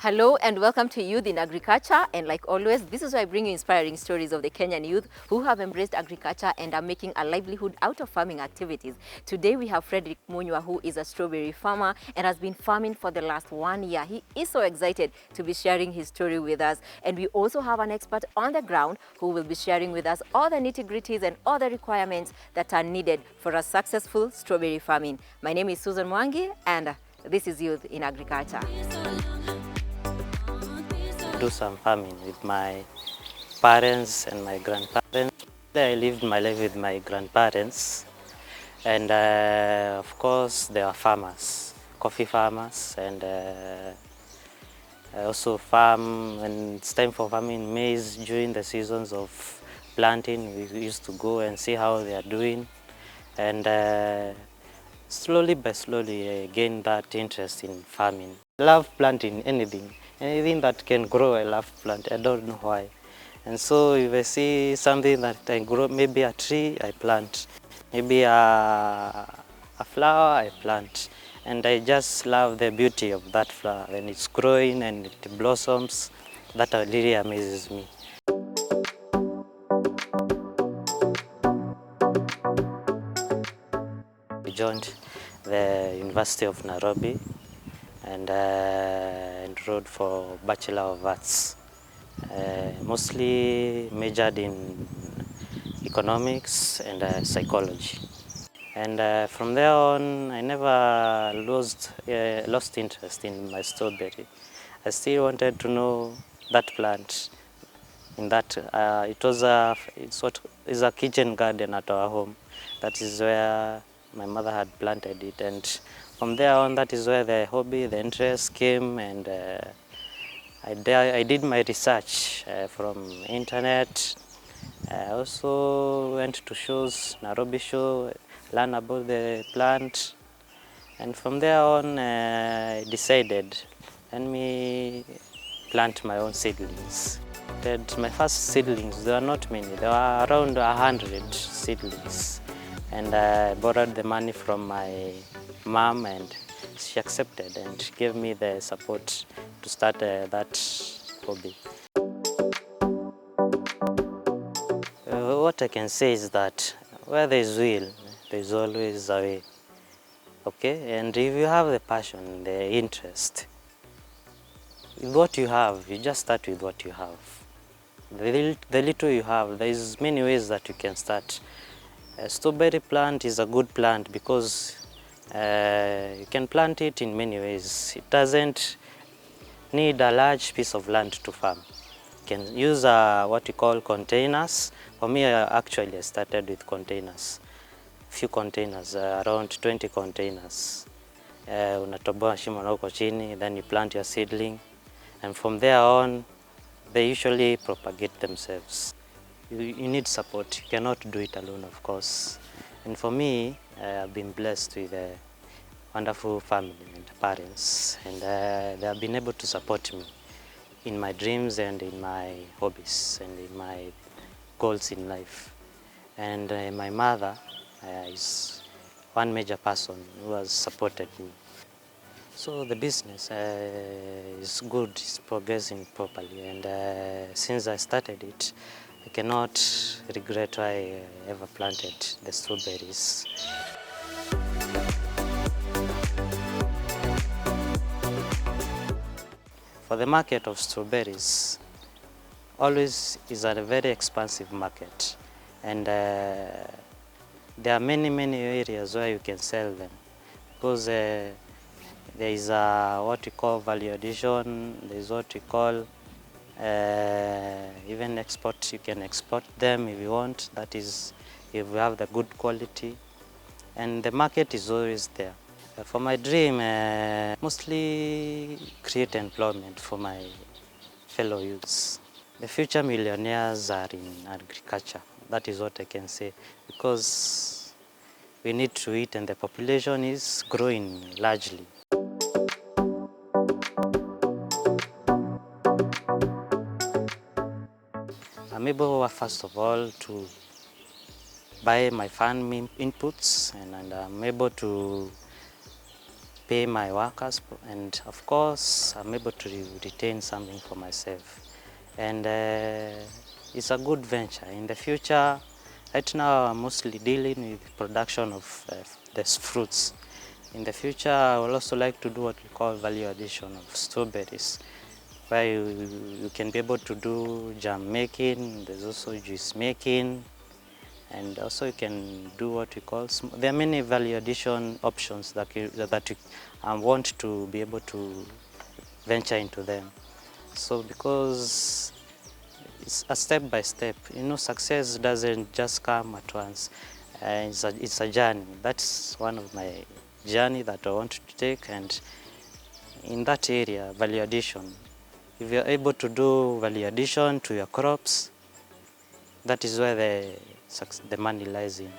Hello and welcome to Youth in Agriculture, and like always, this is where I bring you inspiring stories of the Kenyan youth who have embraced agriculture and are making a livelihood out of farming activities. Today we have Frederick, who is a strawberry farmer and has been farming for the last 1 year. He is so excited to be sharing his story with us, and we also have an expert on the ground who will be sharing with us all the nitty-gritties and all the requirements that are needed for a successful strawberry farming. My name is Susan Mwangi and this is Youth in Agriculture. Do some farming with my parents and my grandparents. There I lived my life with my grandparents, and of course they are farmers, coffee farmers, and I also farm when it's time for farming maize. During the seasons of planting, we used to go and see how they are doing, and slowly by slowly I gained that interest in farming. I love planting anything that can grow. I love plant. I don't know why. And so if I see something that I grow, maybe a tree, I plant. Maybe a flower, I plant. And I just love the beauty of that flower. When it's growing and it blossoms, that really amazes me. I joined the University of Nairobi and enrolled for Bachelor of Arts. Mostly majored in economics and psychology. And from there on, I never lost interest in my strawberry. I still wanted to know that plant. In that, it's a kitchen garden at our home. That is where my mother had planted it, and from there on, that is where the hobby, the interest came, and I did my research from internet. I also went to shows, Nairobi show, learn about the plant, and from there on I decided, let me plant my own seedlings. My first seedlings, there were not many, there were around 100 seedlings, and I borrowed the money from my mom, and she accepted and gave me the support to start that hobby. What I can say is that where there is will, there is always a way. Okay, and if you have the passion, the interest, with what you have, you just start with what you have. The little you have, there is many ways that you can start. A strawberry plant is a good plant because you can plant it in many ways. It doesn't need a large piece of land to farm. You can use what we call containers. For me, actually, I started with containers. Few containers, around 20 containers. Unatoboa shimo na huko chini, then you plant your seedling, and from there on, they usually propagate themselves. You need support. You cannot do it alone, of course. And for me, I've been blessed with a wonderful family and parents, and they have been able to support me in my dreams and in my hobbies and in my goals in life. And my mother is one major person who has supported me. So the business is good, it's progressing properly, and since I started it, I cannot regret why I ever planted the strawberries. For the market of strawberries, always is a very expensive market, and there are many areas where you can sell them, because there is what we call value addition, there is what we call even export. You can export them if you want, that is if you have the good quality, and the market is always there. For my dream, mostly create employment for my fellow youths. The future millionaires are in agriculture. That is what I can say, because we need to eat and the population is growing largely. I'm able, first of all, to buy my farming inputs, and I'm able to pay my workers, and of course I'm able to retain something for myself. And it's a good venture. In the future, right now I'm mostly dealing with production of these fruits. In the future, I will also like to do what we call value addition of strawberries, where you can be able to do jam making, there's also juice making, and also you can do what we call, there are many value addition options that I want to be able to venture into them. So because it's a step by step, success doesn't just come at once. It's a journey. That's one of my journey that I want to take, and in that area, value addition. If you're able to do value addition to your crops, that is where the money lies in.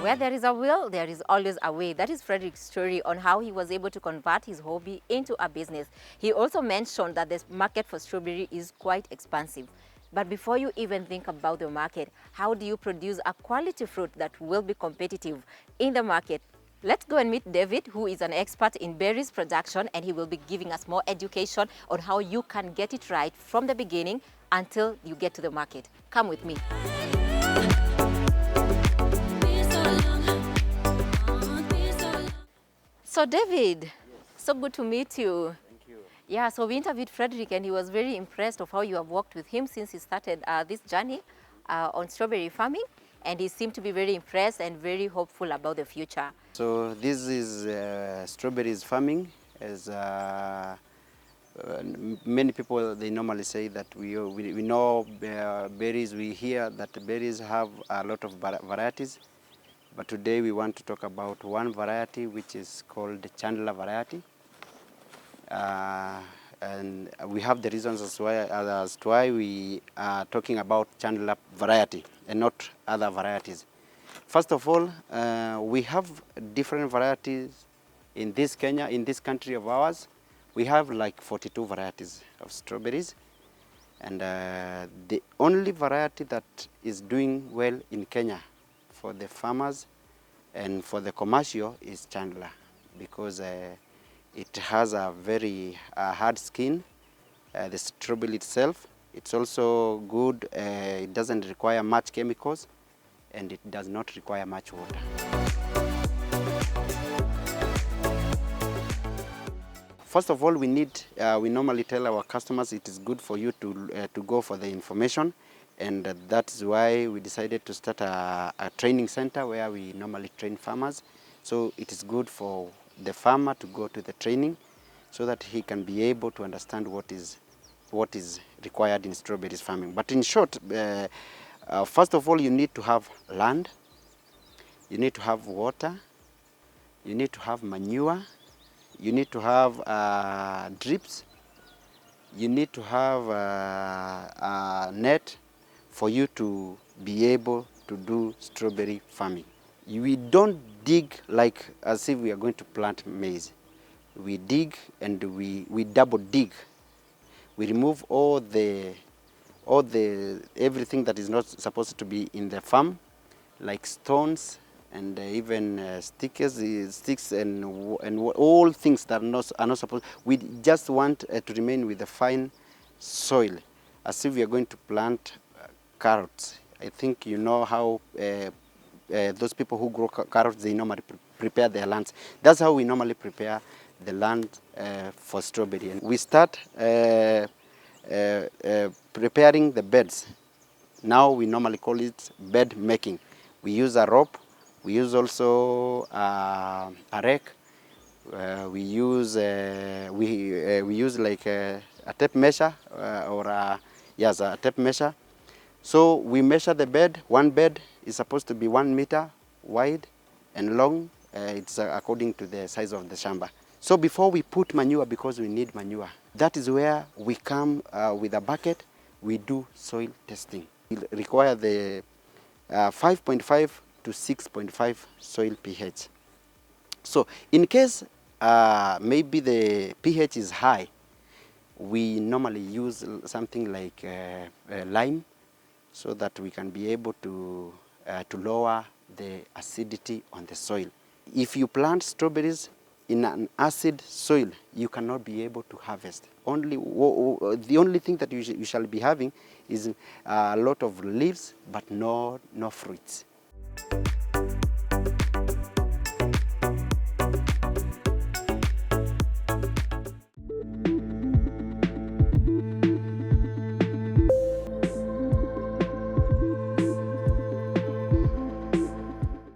Where there is a will, there is always a way. That is Frederick's story on how he was able to convert his hobby into a business. He also mentioned that the market for strawberry is quite expensive. But before you even think about the market, how do you produce a quality fruit that will be competitive in the market? Let's go and meet David, who is an expert in berries production, and he will be giving us more education on how you can get it right from the beginning until you get to the market. Come with me. So David, so good to meet you. Thank you. Yeah, so we interviewed Frederick and he was very impressed of how you have worked with him since he started this journey on strawberry farming, and he seemed to be very impressed and very hopeful about the future. So this is strawberries farming. As many people, they normally say that we know berries. We hear that berries have a lot of varieties, but today we want to talk about one variety which is called the Chandler variety. And we have the reasons as to why we are talking about Chandler variety and not other varieties. First of all, we have different varieties in this Kenya, in this country of ours. We have like 42 varieties of strawberries, and the only variety that is doing well in Kenya for the farmers and for the commercial is Chandler, because it has a very hard skin, the strawberry itself. It's also good, it doesn't require much chemicals, and it does not require much water. First of all, we normally tell our customers it is good for you to go for the information, and that's why we decided to start a training center where we normally train farmers. So it is good for the farmer to go to the training so that he can be able to understand what is required in strawberries farming. But in short, first of all, you need to have land, you need to have water, you need to have manure, you need to have drips, you need to have a net for you to be able to do strawberry farming. We don't dig like as if we are going to plant maize. We dig and we double dig. We remove all the everything that is not supposed to be in the farm, like stones and even sticks and all things that are not supposed. We just want to remain with the fine soil, as if we are going to plant carrots. I think you know how those people who grow carrots, they normally prepare their lands. That's how we normally prepare the land for strawberry. And we start preparing the beds. Now we normally call it bed making. We use a rope. We use also a rake. We use like a tape measure a tape measure. So we measure the bed. One bed is supposed to be 1 meter wide and long. It's according to the size of the shamba. So before we put manure, because we need manure, that is where we come with a bucket. We do soil testing. We require the 5.5 to 6.5 soil pH. So in case maybe the pH is high, we normally use something like lime so that we can be able to lower the acidity on the soil. If you plant strawberries in an acid soil, you cannot be able to harvest. The only thing that you shall be having is a lot of leaves, but no fruits.